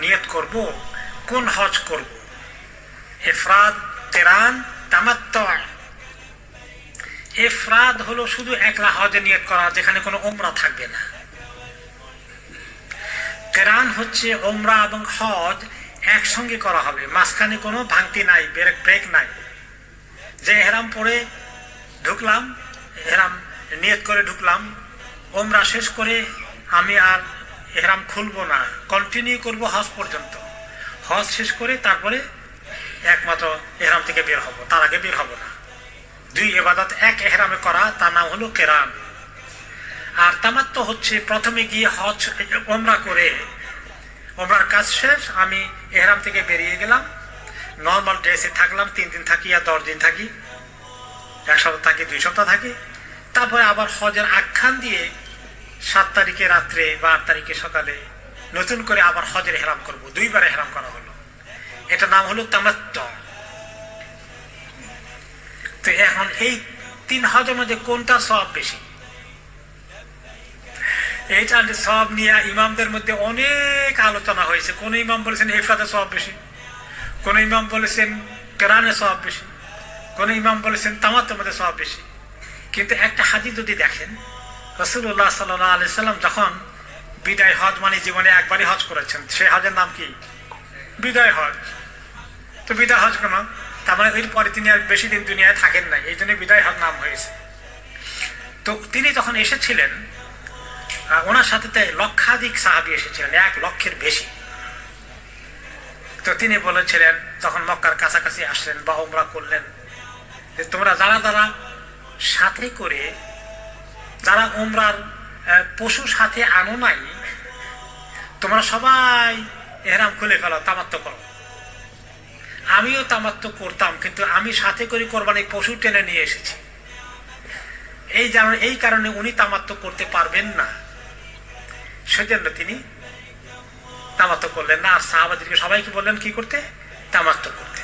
নিয়ত করব কোন হজ করব, ইফরাদ, কিরান, তামাত্তু। ইফরাদ হলো শুধু একলা হজে নিয়ত করা, যেখানে কোনো উমরা থাকবে না। কিরান হচ্ছে উমরা এবং হজ একসঙ্গে করা হবে, মাঝখানে কোনো ভাঙতি নাই, ব্রেক নাই। যে এহরাম পরে ঢুকলাম, এহরাম নিয়ত করে ঢুকলাম, উমরা শেষ করে আমি আর এহরাম খুলবো না, কন্টিনিউ করব হজ পর্যন্ত। হজ শেষ করে তারপরে একমাত্র এহরাম থেকে বের হব, তার আগে বের হব না। দুই ইবাদত এক এহরামে করা, তার নাম হলো কিরান। আর তামাত্তু হচ্ছে প্রথমে গিয়ে হজ উমরা করে, উমরার কাজ শেষ, আমি এহরাম থেকে বেরিয়ে গেলাম, নর্মাল ড্রেসে থাকলাম, 3 দিন থাকি আর 10 দিন থাকি, 1 সপ্তাহ থাকি, 2 সপ্তাহ থাকি, তারপরে আবার হজের আখ্যান দিয়ে 7 তারিখে রাত্রে বা 8 তারিখে সকালে নতুন করে আবার হজের এহরাম করব। 2 বার এহরাম করা হলো, এটা নাম হলো তামাত্তু। তো এখন এই 3 হজের মধ্যে কোনটা সওয়াব বেশি? এইটা সওয়াব নিয়ে ইমামদের মধ্যে অনেক আলোচনা হয়েছে। কোন ইমাম বলেছেন ইফরাদের সওয়াব বেশি, কোন ইমাম বলেছেন কিরানের সওয়াব বেশি, কোন ইমাম বলেছেন তামাত্তুর মধ্যে সওয়াব বেশি। কিন্তু একটা হাদিস যদি দেখেন, রাসূলুল্লাহ সাল্লাল্লাহু আলাইহি সাল্লাম যখন বিদায় হজ, মানে জীবনে একবারই হজ করেছেন, সেই হজের নাম কি? বিদায় হজ। তো বিদায় হজ কেন? তার মানে এরপরে তিনি আর বেশি দিন দুনিয়ায় থাকেন নাই, এই জন্য বিদায় হজ নাম হয়েছে। তো তিনি যখন এসেছিলেন, ওনার সাথে লক্ষাধিক সাহাবী এসেছিলেন, 1 লক্ষের বেশি। তো তিনি বলেছিলেন, যখন মক্কার কাছাকাছি আসলেন বা উমরা করলেন, যে তোমরা যারা সাথে করে, যারা উমরার পশু সাথে আনো নাই, তোমরা সবাই এহরাম খুলে ফেলো, তামাত্তু করো। আমিও তামাত্তু করতাম, কিন্তু আমি সাথে করে কোরবানি পশু টেনে নিয়ে এসেছি। এই কারণে উনি তামাত্তু করতে পারবেন না, সেজন্য তিনি তামাত্তু করলেন না। আর সাহাবাদেরকে সবাইকে বললেন কি করতে? তামাত্তু করতে।